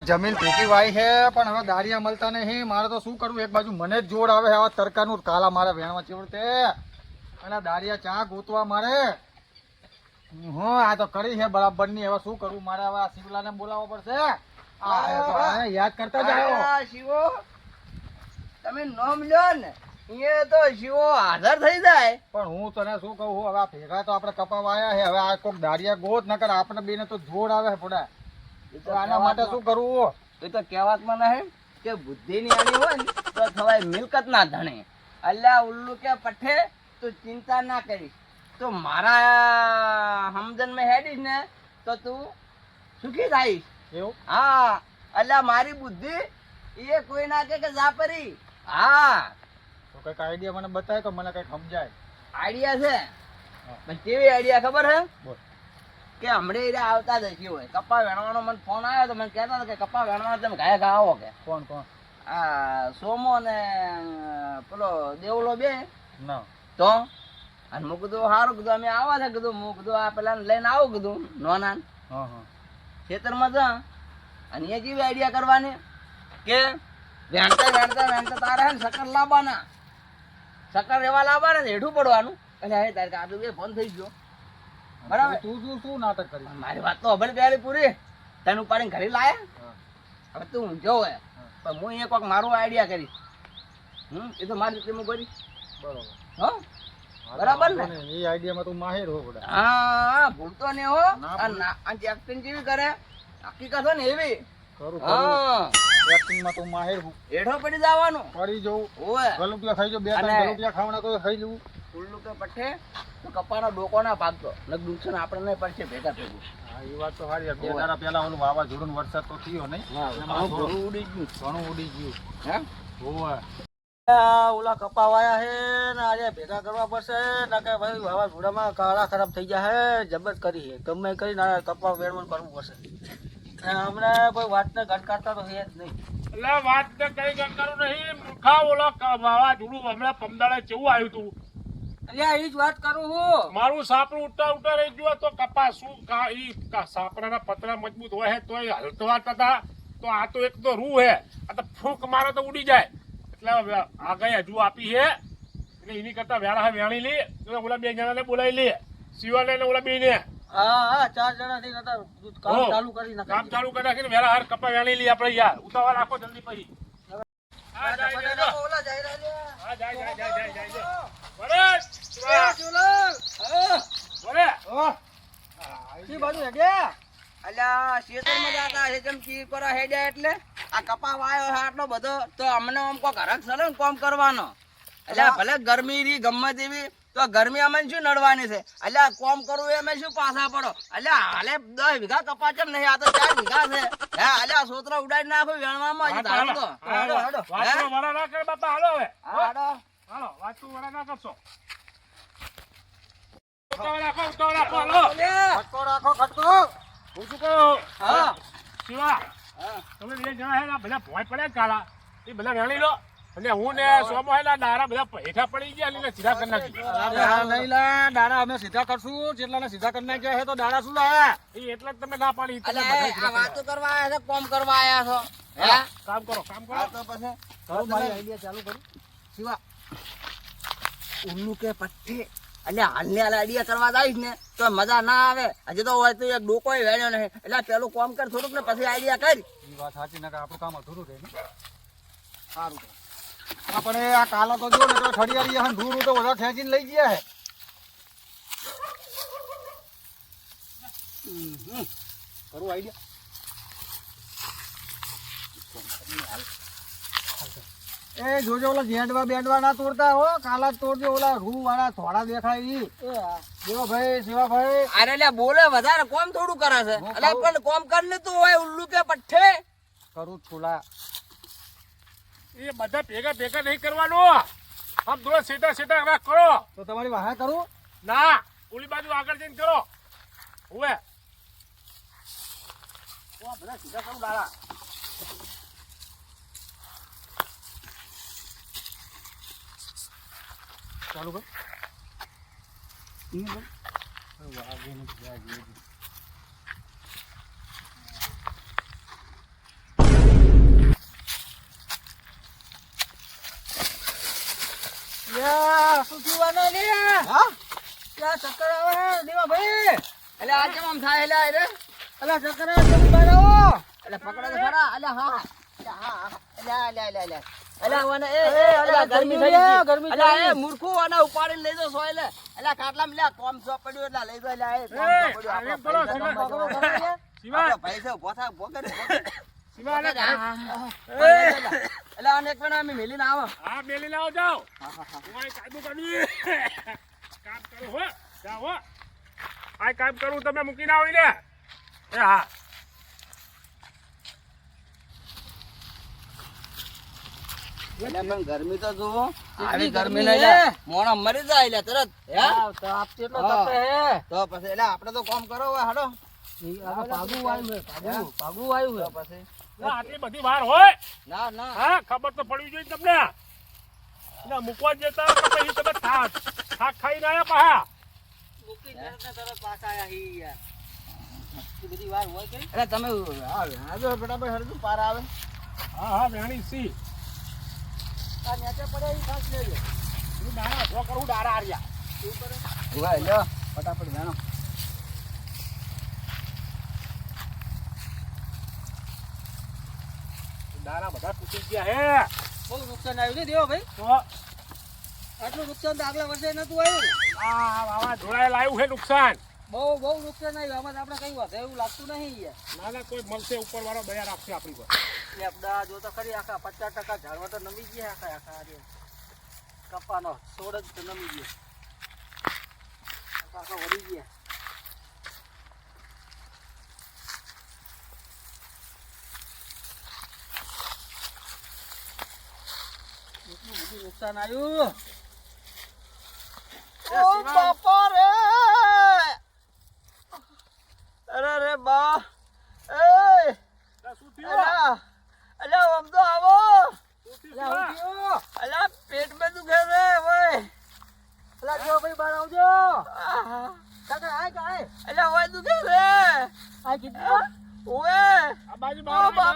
જમીન ભેગી વાઈ છે પણ હવે દારિયા મળતા નહીં. મારે તો શું કરવું, એક બાજુ મને જ જોર આવે આવા તરકાનું કાલા મારે વેણવા ચેવડતે અને દારિયા ચા ગોતવા મારે. હું આ તો કરી છે બરાબર ની. હવે શું કરવું મારે, હવે આ શિવલાને બોલાવવો પડશે. આ યાદ કરતા જાઓ. શિવો તમે નામ લ્યો ને એ તો શિવો હાજર થઈ જાય. પણ હું તને શું કહું, હવે આ ભેગા તો આપણે કપાવા આવ્યા છે. હવે આ કોક દારિયા ગોત નકર આપણે બેને તો જોર આવે છે પડે. આના માટે શું કરવું? એ તો કહેવાતમાં નહીં કે બુદ્ધિની આની હોય ને તો થવાય મિલકત ના ધણે. અલ્યા ઉલ્લુ કે પઠે તું ચિંતા ના કરીશ, તો મારા સમજણ માં હેડીશ ને તો તું સુખી થઈશ. એવું? હા, અલ્યા મારી બુદ્ધિ એ કોઈ ના કે જાપરી. હા, તો કઈક આઈડિયા મને બતાય તો મને કઈક સમજાય. આઈડિયા છે પણ કેવી આઈડિયા ખબર હે? બોલ. કે હમણાં એ આવતા જ હશે હોય. કપા વેણવાનો મને ફોન આવ્યો તો મને કહેતા હતા કે કપા વેણવાનો તમે ઘાય ઘા આવો કે. કોણ કોણ? આ સોમો ને પેલો દેવલો બે ના તો અને મેં કીધું સારું કીધું અમે આવા છે કીધું. હું કીધું આ પેલા લઈને આવું કીધું નોના હા હા ખેતરમાં જા અને એ કેવી આઈડિયા કરવાની કે વેણતા વેણતા વેણતા તારે હે ને શક્કર લાવવાના. શક્કર એવા લાવવાના ને હેઠું પડવાનું. એટલે હે તારે આ તો બે ફોન થઈ ગયો બરાબર. તું શું નાટક કરી? મારી વાત તો હબળ બેલી પૂરી તને ઉપાડીને ઘરે લાયા. હવે તું ઊંઝો હે પણ હું એ કોઈક મારું આઈડિયા કરીશ. એ તો મારી રીતે હું કરીશ. બરોબર. હા બરાબર ને? એ આઈડિયામાં તું માહિર હો પડે. હા ભૂલતો ને હો. ના અને એક્ટિંગ કેવી કરે હકીકત હોય ને એવી. કરું હા એક્ટિંગમાં તું માહિર હું. હેઠો પડી જવાનું. પડી જવું, ઓય ગલુટિયા ખાઈ જાઉં, બે ત્રણ અને- ગલુટિયા ખાવાના તો ખાઈ જવું. ઉલ્લુ કે પઠે તો કપાનો ડોકો ના ભાગતો ને નુકસાન આપણને પડશે ભેગા ભેગું. હા એ વાત તો સારી. બે દાડા પહેલા ઓલું વાવાઝોડું ને વરસાદ તો થયો નહીં? એમાં થોડું ઉડી ગયું ઘણું ઉડી ગયું. હે હોવે. ઓલા કપા વાયા હે ને આજે ભેગા કરવા પડશે ને કે ભાઈ વાવાઝોડામાં કાળા ખરાબ થઈ ગયા હે. જબરજસ્ત કરી હે ગમે કરીને કપા વેણવાનું કરવું પડશે. હમણાં કોઈ વાતને ગણકારતા તો છે જ નહીં. એટલે વાત તો કઈ ગંગારું નહીં મૂર્ખા. ઓલો વાવાઝોડું હમણાં પમદાડે કેવું આવ્યું તું. એટલે એ જ વાત કરું હું. મારું સાપડું ઉઠતા રહી ગયું તો કપાસ શું સાપડાના પતરા મજબૂત હોય છે તોય હલતવા હતા. તો આ તો એક તો રૂ હે, આ તો ફૂંક મારો તો ઉડી જાય. એટલે આ કઈ હજુ આપી છે એટલે એની કરતા વેળા વેણી લે. ઓલા બે જણાને બોલાવી લે, શિવાને ને ઓલા બે ને હા 4 જણા થઈ કામ હો. ચાલુ કરી નાખે. કામ ચાલુ કરી નાખીને વેળા હાર કપા વેણી લે આપણે. યાર ઉતાવળ રાખો જલ્દી પછી. હા જાય જાય ઓલા જઈ રહ્યા. હા જાય જાય જાય જાય જાય વરેશ વરે શી બાજુ હેડ્યા? અલ્યા શેતરમાં જાતા હે જેમ કી કરો હેડ્યા એટલે આ કપા વાયો હે આટલો બધો તો અમને આમ કોક હરખ સરે ને કામ કરવાનો. અલ્યા ભલે ગરમી રી ગમે તેવી તો ગરમી અમે શું નડવાની છે. અલ્યા કોમ કરવું એ અમે શું પાછા પડો. અલ્યા હાલે 10 વીઘા કપા કેમ નહીં, આ તો 4 વીઘા છે. હે અલ્યા સોતરા ઉડાડી નાખો વેણવામાં હજી ધારો તો. વાતનો વડા ના કરે બાપા. હાલો હવે હાડો હાલો વાતનું વડા ના કરશો. ઉતાવળ રાખો હાલો. ખટકો રાખો ખટકો. હું શું કહું હા શિવા, હા તમે બે જણા હે ને બધા ભોંય પડ્યા કાલા એ બધા વેણી લો. અને હું ને સોમો હે ને દારા બધા હેઠા પડી ગયા એટલે સીધા કરી નાખી. નહીં લા દાડા અમે સીધા કરશું. જેટલાને સીધા કરી નાખ્યા છે તો દાડા શું લાયા? એ એટલે જ તમે ના પાડી. તમે અલ્યા બધા આ સીધા વાતો કરવા. કરવા આયા છો કોમ કરવા આયા છો. હે કામ કરો કામ કરો. આ તો પછી કરું મારી આઈડિયા ચાલુ કરું. શિવા ઉલ્લુ કે પટ્ટી અલ્યા હાલને હાલ આઈડિયા કરવા જઈશ ને તો મજા ના આવે. હજી તો હોય તો એક ડોકો વેણ્યો નહીં એટલે પેલું કામ કર થોડુંક ને પછી આઈડિયા કરી. એ વાત સાચી. નકર આપણું કામ અધૂરું રહે ને. સારું આપણે આ કાલા તો જો ને તો ઠડિયારી હન ધૂળ તો બધા ખેંચીને લઈ ગયા હે. કરું આઈડિયા. એ જોજો ઓલા જેંડવા બેંડવા ના તોડતા હો. કાલા જ તોડજો. ઓલા રૂ વાળા થોડા દેખાય ઈ. દેવાભાઈ શિવાભાઈ અરે લ્યા બોલે વધારે કોમ થોડું કરે છે. એટલે પણ કોમ કર ને તું હોય ઉલ્લુ કે પઠ્ઠે. કરું છોલા. એ બધા ભેગા ભેગા નહીં કરવાનું. આમ થોડા સેટા રાખ કરો. તો તમારી વાહે કરું. ના ઓલી બાજુ આગળ જઈને કરો. હવે બધા સીધા કરું દાડા. ચાલુ કર. પીવાના લે હા ક્યાં ચક્કર આવે હે દેવાભાઈ એટલે આ કેમ આમ થાય એટલે રે અલા ચક્કર આવે તમે બહાર આવો એટલે પકડો તો ખરા એટલે હા ગરમી થઈ ગઈ, ગરમી થઈ ગઈ. મૂર્ખું અને ઉપાડીને લઈ જાઓ સોય લે એટલે કાટલામાં લે કોમ સો પડ્યું એટલે લઈ જાઓ એટલે કોમ સો પડ્યું આલે આપણો બોલો, પૈસા શિવા. કોમ બચો. શિવા, આપણો પૈસા ઉભો થાય, ઉભો કરે, ઉભો કરે. શિવા, આલે ઘરે. એટલે આને એક મિનિટ અમે મેલીને આવો હા, બેલી લાવો જાઓ. તમારે કાયદો કરવી. કામ કરો હો. જાઓ હો. આ કામ કરું તમે મૂકીને આવો ને. એ હા. એટલે પણ ગરમી તો જુઓ આવી ગરમી ગરમી હે. મોણા મરી જાય એટલે તરત હે તાપ કેટલો હા. તપે હે તો પછી એટલે આપણે તો કામ કરો હવે હાડો પાગું વાયું હે પાગું વાયું હે પછી ના, આટલી બધી વાર હોય. ના ના હા, ખબર તો પડવી જોઈએ તમને. એટલે મૂકવા જતા તો પછી તમે થાક ખાઈને આયા પાછા. મૂકી તરત ને તરત પાછા આયા હી યાર એ બધી વાર હોય કે એટલે તમે હાજો ફટાફટ હરજુ પાર આવે હા, હા, વેણી સી. આ નેચે પડે ઈ ખાસ લેજો હું દાણા જો કરું દાડા હાર્યા. શું કરે ઉભા લ્યો ફટાફટ જાણો દાણા બધા તૂટી ગયા હે. બહુ નુકસાન આવ્યું ને દેવો ભાઈ તો આટલું નુકસાન તો આગલા વર્ષે નતું આવ્યું આ વાવાઝોડાએ લાવ્યું છે નુકસાન. બહુ નુકસાન આવ્યું આમાં તો આપણે કઈ વાત એવું લાગતું નહીં યાર ના ના, કોઈ મળશે ઉપરવાળો દયા રાખશે આપણી પર. લેપડા જો તો ખરી આખા 50% ઝાડવા તો નમી ગયા આખા આજે કપાનો છોડ જ તો નમી ગયો આખા વળી ગયા એટલું બધું નુકસાન આવ્યું ઓ બાપા રે અરે રે બા એ અલા, શું થયું? અલ્યા આમ તો આવો શું થયું, અલા, હું શિવા? થયું? અલ્યા પેટમાં દુખે છે ભાઈ અલા, જો ભાઈ બહાર આવજો આહા. કાકા આય કાય અલ્યા હોય દુખે છે આય કીધું ઓએ આ બાજુ ઓ બહાર આય, બાપા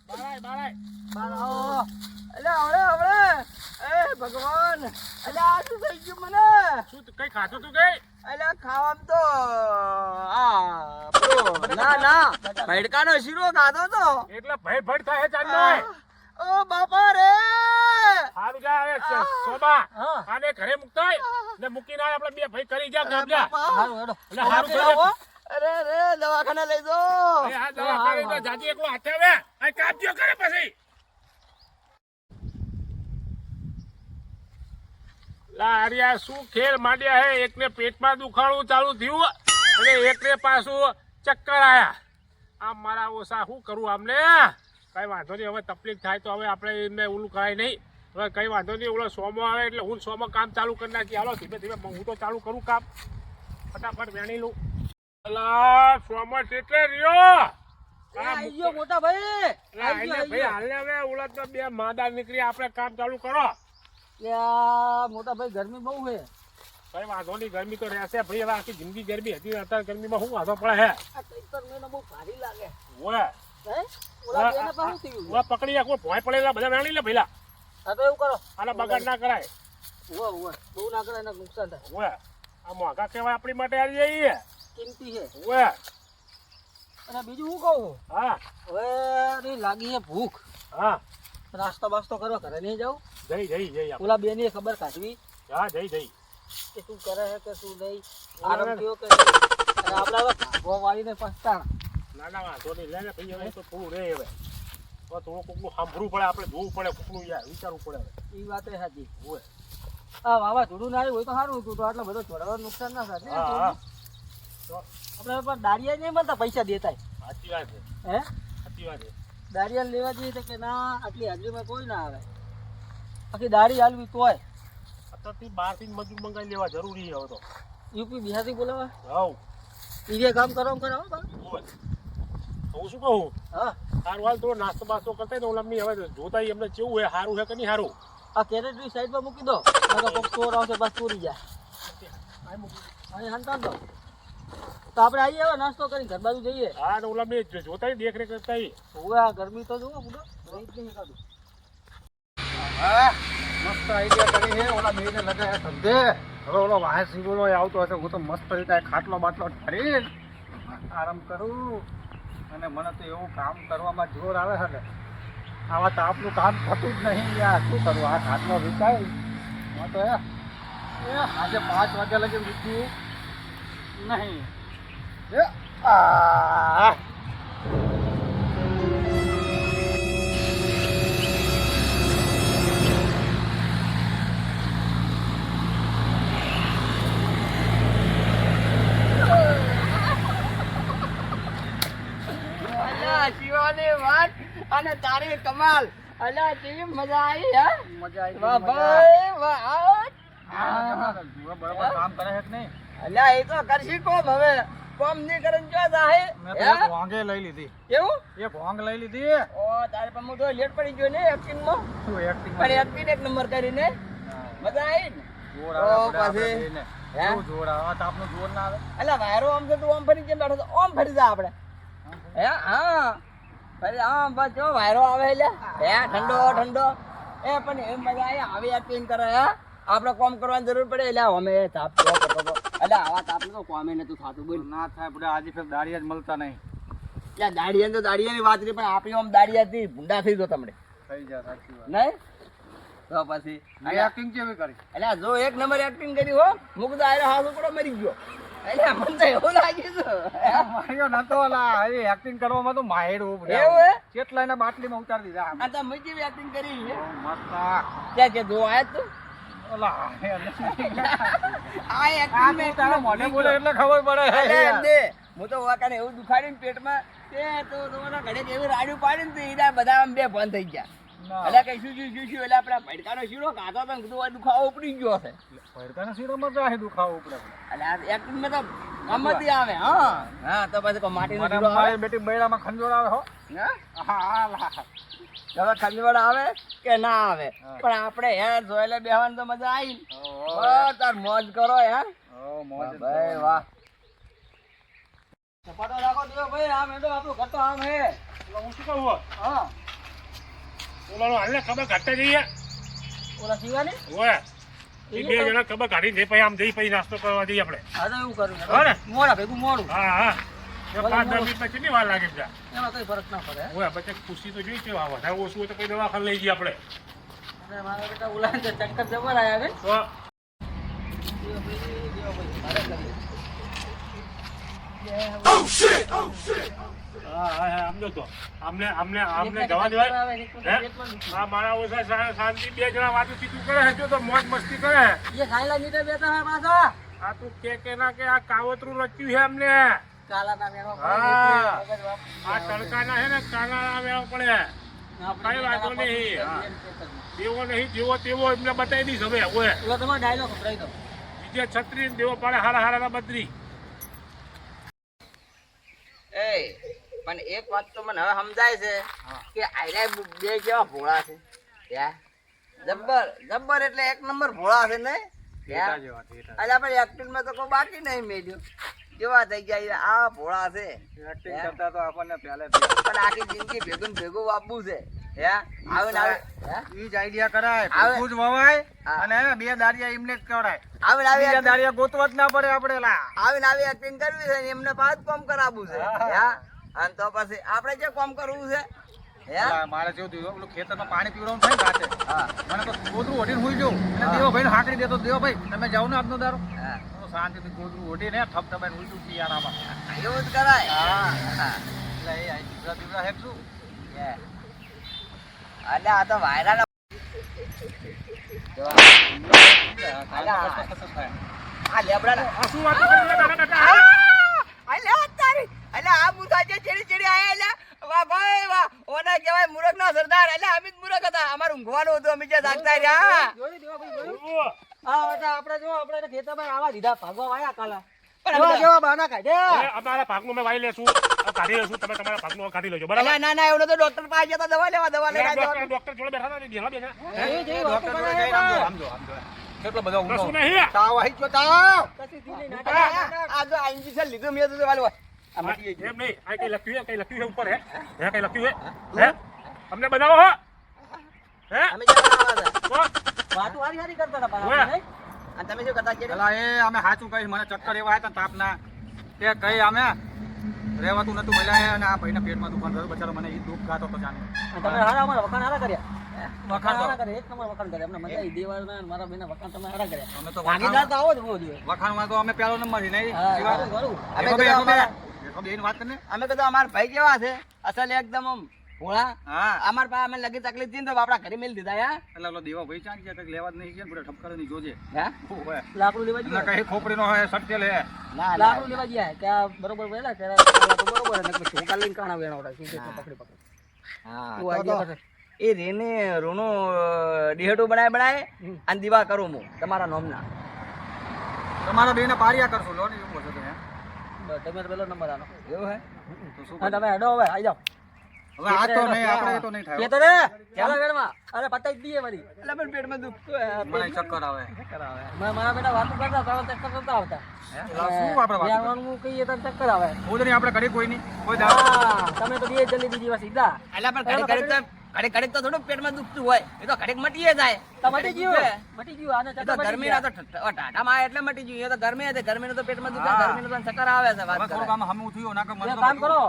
બહાર આય, બહાર આય. બહાર આવો અલ્યા હવે એ ભગવાન અલ્યા આ શું થઈ ગયું મને શું કઈ ખાધું તું કઈ? અલ્યા ખાવામાં તો ના ભડકાનો શીરો ખાધો તો એટલે ભય ભડ થાય ચાંદનો. ઓ બાપા રે હારું જા હવે શોભા. હા. આને ઘરે મૂકતા હોય ને મૂકીને આય આપણે બે ભાઈ કરી જા કામ જા. હારું હેડો એટલે હારું થઈ જાય. અરે રે દવાખાને લઈ જો એ આ દવાખાને તો જાજી એકલો હાથે આવે. આ કાપજો કરે પછી. લા આર્યા શું ખેલ માંડ્યા હે. એકને પેટમાં દુખાડું ચાલુ થયું અને એકને પાછું ચક્કર આયા. આમ મારા ઓછા શું કરું આમને? કઈ વાંધો નહીં, હવે તકલીફ થાય તો હવે આપણે એમને ઓલું કરાય નહીં. હવે કઈ વાંધો નહીં, ઓલો સોમો આવે એટલે હું સોમો કામ ચાલુ કરી નાખી. હાલો ધીમે ધીમે હું તો ચાલુ કરું કામ. ફટાફટ વેણી લઉં. અલા સોમો એટલે રહ્યો. આઈ ગયો મોટા ભાઈ અલા, આઈને ભાઈ હાલને હવે ઓલા બે માદા નીકળી, આપણે કામ ચાલુ કરો. યા મોટા ભાઈ ગરમી બહુ છે કઈ વાંધો નહીં, ગરમી તો રહેશે ભાઈ. હવે આખી જિંદગી ગરમી હતી ને અત્યારે ગરમીમાં શું વાંધો પડે હે? આ તૈતર મેને બહુ ભારી લાગે ઓય હે ઓલા બેને પાછું થયું ઓય પકડી રાખો, ભોય પડેલા બધા વેણી લે ભઈલા. હા તો એવું કરો આના બગાડ ના કરાય. ઉવા ઉવા બહુ ના કરે એને નુકસાન થાય ઓય આ મોંઘા કહેવાય આપણી માટે આવી જઈએ. કિંમતી છે ઓય અને બીજું હું કહું હા હવે ની લાગી છે ભૂખ હા, નાસ્તો બાસ્તો કરવા ઘરે નહીં જાઉં જઈ આપણે. ઓલા બેની ખબર કાઢવી હા જઈ કે શું કરે છે કે શું નહીં ના, આરામ ના. થયો કે નહીં. અને આપણે હવે ભાગવા વાળીને પછતાણા ના ના વાંધો નહીં, લે ને ભાઈ હવે તો થોડું રહે હવે. હવે થોડું કોકનું સાંભળવું પડે, આપણે જોવું પડે, કોકનું યાર વિચારવું પડે હવે. એ વાત એ સાચી ઓય હા વાવાઝોડું ના આવ્યું હોય તો સારું હતું તો આટલો બધો છોડવાનું નુકસાન ના થાય હા હા, તો આપણે પણ દાળિયા નહીં મળતા પૈસા દેતાય સાચી વાત છે, હે સાચી વાત છે. દાળિયા લેવા જઈએ તો કે ના આટલી હાજરીમાં કોઈ ના આવે આખી દાળી હાલવી તોય અત્યારથી બહારથી જ મજૂર મંગાવી લેવા જરૂરી છે હવે તો. યુપી બિહારથી બોલાવા હવ ઈજે કામ કરો કરાવો બા ઓય તો હું શું કહું, હા સારું હાલ થોડો નાસ્તો બાસ્તો કરતા ને ઓલામની હવે જોતા એમને કેવું હોય, સારું છે કે નહીં સારું. આ કેરેટની સાઈડમાં મૂકી દો નકર કોક ચોર આવશે બસ ચોરી જાય અહીં હંતાન દો તો આપણે આવીએ હવે નાસ્તો કરીને ઘર બાજુ જઈએ હા ને ઓલામની જોતા દેખરેખ કરતા હવે આ ગરમી તો જુઓ બધો રહી જ નહીં કાઢું હા મસ્ત આઈડિયા કરી છે ઓલા બેને લગાયા ધંધે. હવે ઓલો વાહે સીગોલો આવતો હશે હું તો મસ્ત રીતે ખાટલો બાટલો ઠરી આરામ કરું. અને મને તો એવું કામ કરવામાં જોર આવે છે ને આવા તાપનું કામ થતું જ નહીં યાર. શું કરું આ ખાટલો વિકાય હું તો આજે 5 વાગ્યા લગી વીત્યું નહીં. આ અલ્યા શિવાની વાત અને તારી કમાલ. અલ્યા કેવી મજા આવી હે. મજા આવી વાહ ભાઈ વાહ. બરાબર કામ કરે છે કે નહીં? અલ્યા એ તો કરશી કોમ હવે. કોમ નહીં કરે ને જો જાહે. મેં તો એક વાંગે લઈ લીધી. કેવું? એક વાંગ લઈ લીધી. ઓ તારે પણ હું તો લેટ પડી ગયો ને એક્ટિંગ માં. શું એક્ટિંગ પણ એક્ટિંગ એક નંબર કરીને મજા આવી ને. જોર આવે ઓ, આપણે પછી? બેયને. હે? કેવું જોર આવે? આ તાપનું જોર ના આવે? અલ્યા વાયરો આમ છે તું આમ ફરી કેમ બેઠો છો? આમ ફરી જા આપણે. હે હા ફરી આમ બસ જો વાયરો આવે એટલે હે ઠંડો ઠંડો. એ પણ એમ મજા આવી આવી એક્ટિંગ કરે હે. આપણે કોમ કરવાની જરૂર પડે એટલે અમે તાપ કેવો કરતો હતો. એટલે આવા તાપનું તો કોમે નતું થતું બોલ. ના થાય બધા આજે ફેર દાડિયા જ મળતા નહીં. એટલે દાડિયા તો દાડિયાની વાત નહીં પણ આપણી આમ દાડિયાથી ભૂંડા થઈ ગયો તમને થઈ જાય સાચી વાત. નહીં તો પછી મેં એક્ટિંગ કેવી કરી? એટલે જો એક નંબર એક્ટિંગ કરી હો. મુકદો આયરો હાથ ઉપડો મરી ગયો. એટલે મને તો એવું લાગ્યું છે. માર્યો નતો ઓલા હવે એક્ટિંગ કરવામાં તો માહિર હું એવું હે? કેટલાયના બાટલીમાં ઉતારી દીધા આમ. આ તો મેં જેવી એક્ટિંગ કરી છે. મસ્ત ક્યાં કે જો આયા તું ઓલા આ એક્ટિંગ મેં તારા મોઢે બોલે એટલે ખબર પડે અલે યાર. એમ દે. હું તો વાકાને એવું દુખાડીને પેટમાં તે તો તમારા ઘરે કેવી રાડ્યું પાડીને તો ઈડા બધા આમ બે બંધ થઈ ગયા. ના. એટલે કઈ શું એટલે આપડા ભડકાનો શીરો ખાતો તો કીધું આ દુખાવો ઉપડી ગયો હશે. ભડકાના શીરોમાં તો આહી દુખાવો ઉપડે. એટલે આ એક્ટિંગ માં તો ગમતી આવે. હા હા તો પછી કોઈ માટીનો મને શીરો આવે. મારી બેટી બૈરામાં ખંજોળ આવે હો. હા? હા લા. હવે ખંજવાળ આવે કે ના આવે હા. પણ આપણે યાર જોયેલે બેહવાની તો મજા આવી. ઓહો. તાર મોજ કરો યાર. ઓ મોજ જ ભાઈ કરો. વાહ. સપાટો રાખો તો ભાઈ આમ એ તો આપણું ઘર તો આમ હે. એટલે હું શું કહું હા ઓલાનો હાલને ખબર કાઢતા જઈએ ઓલા શિવાની ઓય એ બે જણા ખબર કાઢીને જઈ પછી આમ જઈ પછી નાસ્તો કરવા જઈએ આપણે હા તો એવું કરું હા ને? મોડા ભેગું મોડું હા હા એ 5-10 મિનિટમાં કેટલી વાર લાગે બધા એમાં કઈ ફરક ના પડે ઓય પછી ખુશી તો જોઈ છે વધારે ઓછું હોય તો કોઈ દવાખાને લઈ જઈએ આપણે અને મારા બેટા ઓલા ને ચક્કર જબર આયા ને તો હા હા હા આમ જો તો આમને જવા દેવાય હે? હા મારા ઓછા શાંતિ બે જણા વાતું ચીતું કરે છે જો તો મોજ મસ્તી કરે છે એ ખાયલા નીચે બેઠા હે પાછા આ તું કે ના કે આ કાવતરું રચ્યું છે અમને કાલા ના મેળો હા. આ તડકાના છે ને કાના વેવો પડે કઈ વાંધો નહીં હા. દેવો નહીં જેવો તેવો એમને બતાવી દઈશ હવે ઓય ઓલા તમારો ડાયલોગ સંભળાઈ દો બીજે છત્રી ને દેવો પાડે હારા હારા બદરી એ પણ એક વાત તો મને હવે સમજાય છે કે આયરા બે કેવા ભોળા છે યા જબ્બર જબ્બર એટલે એક નંબર ભોળા છે ને ટેટા જેવા, ટેટા. એટલે આપણે એક્ટિંગ માં તો કોઈ બાકી નહીં મેલ્યું કેવા થઈ ગયા આ ભોળા છે એક્ટિંગ કરતા તો આપણને પહેલેથી પણ આખી જિંદગી ભેગું ને ભેગું વાપવું છે હે આવે ને આવે હે? ઈ જ આઈડિયા કરાય આવે. ભેગું જ વવાય હા. અને બે દાડિયા એમને જ કરાય. આવે ને બીજા આવે દાડિયા ગોતવા જ ના પડે આપણે લા. આવે ને આવી એક્ટિંગ કરવી છે ને એમને પાછ કોમ કરાવવું છે હા. હે? અને તો પછી આપણે જે કોમ કરવું છે હે અલા, મારે જેવું થયું ઓલું ખેતરમાં પાણી પીવડાવવાનું થાય ને રાતે. હા મને તો ગોદરું ઓઢીને હુઈ જાઉં અને હા. દેવાભાઈને હાંકડી દેતો દેવાભાઈ તમે જાઓ ને આજનો દારો હા. તો શાંતિથી ગોદરું ઓઢીને ઠપ ઠપાઈને હુઈ જાઉં શિયાળામાં. એવું જ કરાય હા. હા. એટલે એ આ દીવડા દીવડા હેકશું. હે. એટલે આ તો વાયરા આ લેબડા આ શું વાત કરી લે કાકા કાકા અલ્યા તારી અલ્યા આ મુસા જે ચેડી ચેડી આયા અલ્યા વાહ ભાઈ વાહ ઓના કહેવાય મૂરખ નો સરદાર અલ્યા અમે જ મૂરખ હતા અમાર ઊંઘવાનું હતું અમે જે જાગતા રહ્યા ઓહ. આપણે જો આપણે ખેતરમાં આવા દીધા ભાગવા વાયા કાલા કેવા કેવા બાના કાઢ્યા. હવે અમારા ભાગનું મેં વાઈ લેશું આ કાઢી લેશું તમે તમારા ભાગનું કાઢી લેજો બરાબર અલ્યા ના ના એવું તો ડોક્ટર પાસે જતા દવા લેવા દવા લેવા ડોક્ટર ડોક્ટર જોડે બેઠા હતા ને બેઠા બેઠા એ ડોક્ટર જોડે જઈને આમ જો, આમ જો, આમ જો. કેટલો બધો ઊંઘો. કશું નહીં તાવ આવી ગયો તાવ. આ જો આ ઇન્જેક્શન લીધું મેં તો વાલો આ મટી ગઈ એમ નહીં આ કઈ લખ્યું છે ઉપર હે કઈ લખ્યું છે હે અમને બનાવો હો હે અમે જવાના હતા. તો વાતો હારી હારી કરતા હતા પણ ઓય. આપણે નહીં. અને તમે શું કરતા ચેડે? પેલા એ અમે સાચું કહી મને ચક્કર એવા હતા ને તાપના તે કઈ અમે રહેવાતું નતું મળ્યા અને આ ભાઈના પેટમાં દુખાન થયું બચારો મને એ દુઃખ ગાતો તો જાણે અને તમે હારા અમારા વખાણ હારા કર્યા. વખાણ તો હારા કર્યા, એક નંબર વખાણ કર્યા. અમને મજા આવી. દેવાળના અને મારા બેના વખાણ તમે હારા કર્યા. અમે તો ભાગીદાર તો આવો જ હોવો જોઈએ. વખાણમાં તો અમે પહેલો નંબર છે નહીં હા, શિવા? ખરું, ખરું. અમે એકો બે, કીધું એકો બે. અમારા- એકો બેની વાત કરીને અમે કીધું અમારા ભાઈ કેવા છે અસલ એકદમ આમ ભોળા. હા અમાર પાસે અમે લગી તકલીફ થઈ ને તો આપડા ઘરે મેલ દીધા યા. એટલે ઓલો દેવા ભાઈ ચાંદ ગયા કંઈક લેવા જ નહીં ગયા ને ઠપકર ની જોજે હે? શું હોય લાકડું લેવા એટલે ગયા. કઈ ખોપડીનો હોય સટકેલ હે ના લાકડું લેવા ગયા કે આ બરોબર વહેલા કે આ તો બરોબર ને પછી હું કાલ લઈને કાણા વેણવડા શું કે પકડી પકડી. હા તું આઈડિયા કરે. એ રેને રોનો ડેહટો બનાય હમ. અને દીવા કરું હું તમારા નોમના. તમારા બેને પારિયા કરશું લો ને એવું હશે તો હે બસ, તમે તો પેલો નંબર આનો. એવું હે? તો શું હા, તમે હેડો હવે આવી જાઓ. હવે આ તો નહીં આપણે તો નહીં થાય કે તો રે ચાલો વેણમાં. અરે પતાઈ જ દઈએ વળી. એટલે પણ પેટમાં દુખતું હે. મને ચક્કર આવે મારા બેટા વાતો કરતા હતા, હવે ચક્કર કરતા આવતા. એટલે શું આપણે વાત વેણવાનું કહીએ તો ચક્કર આવે. ખુદ નહીં આપણે કરી કોઈ નહીં કોઈ દાવ હા, તમે તો બે જલ્દી બીજી વાર સીધા. એટલે પણ ઘડીક તો થોડું પેટમાં દુખતું હોય એ તો ઘડીક મટીએ જાય. તો મટી ગયું. મટી ગયું. આને એ તો ચક્કર મટી ગરમીના ગયા. તો ટાટામાં એટલે મટી ગયું. એ તો ગરમી હતી. ગરમીનું તો પેટમાં દુખે. ગરમીનું તો ચક્કર આવે છે. વાત હવે કરે. થોડુંક આમાં હમું થયું ના કે મને એક તો કામ કરો,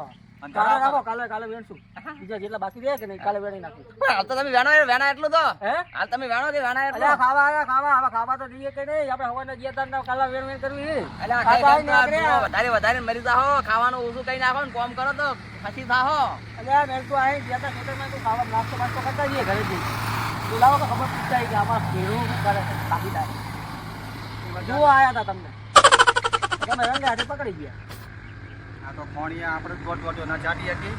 અને કાલે તારા રાખો, કાલે વેણશું. બીજા જેટલા બાકી રહ્યા કે નહીં કાલે વેણી નાખું. પણ હાલ તો તમે વેણા એટલું તો હે? હાલ તમે વેણો કે વેણા એટલું અલ્યા ખાવા આયા, ખાવા. હવે ખાવા તો દઈએ કે નહીં. આપણે હવાના ગયા તા ને કાલે વેણ કરવી. એટલે આ ખાવા ખાઈ આવીને ખાઈને આપણે વધારે વધારે મરી જાઓ. ખાવાનું ઓછું કઈ નાખો ને કોમ કરો તો પછી થાહો. અલ્યા મેં તો આઈ ગયા તા ખેતરમાં તો ખાવા નાસ્તો બાસ્તો કરતા જઈએ ઘરેથી. બોલાવો તો ખબર પૂછતા કે આમાં ભેળું શું કરે છે, બાકી થાય. જુઓ આયા તા તમને. તમે રંગે હાથે પકડી ગયા. આ તો ખોણિયા આપણે દોડ ના ચાટી હતી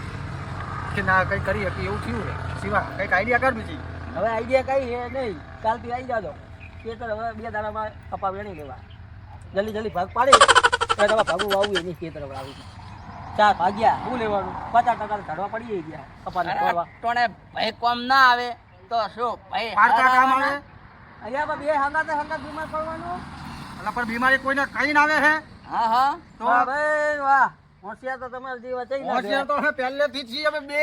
કે ના કઈ કરી હતી એવું થયું રે શિવા કઈક આઈડિયા કર બીજી હવે આઈડિયા કઈ હે નહીં. કાલથી આવી જાજો. ખેતર હવે 2 દાડામાં કપા વેણી લેવા. જલ્દી ભાગ પાડી એટલે તમે ભાગું વાવું એની ખેતર હવે આવી ગયું. 4 ભાગ્યા શું લેવાનું? 50% કાઢવા પડી ગયા કપાને તોડવા. ટોણે ભાઈ કોમ ના આવે તો શું ભાઈ પાડતા કામ આવે અહીંયા પણ બે હંગાતે બીમાર પડવાનું. એટલે પણ બીમારી કોઈને કઈ ના આવે હે હા હા તો વાહ ભાઈ વાહ, હોશિયાર તો તમારા જેવા છે હોશિયાર તો અમે પહેલેથી જ છીએ અમે બે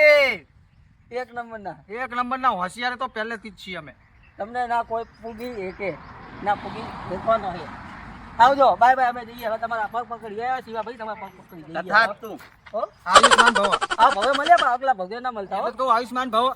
એક નંબરના. એક નંબરના હોશિયાર તો પહેલેથી જ છીએ અમે તમને ના કોઈ પૂગી એકે ના પૂગી દેખવાનો છે. આવજો, બાય બાય. અમે જઈએ હવે. તમારા પગ પકડી ગયા શિવા ભાઈ, તમારા પગ પકડી જઈએ. તથા તું હો? આયુષ્માન ભવ આ ભવે મળ્યા પણ આગલા ભવે ના મળતા હો. એટલે તો આયુષ્માન ભવ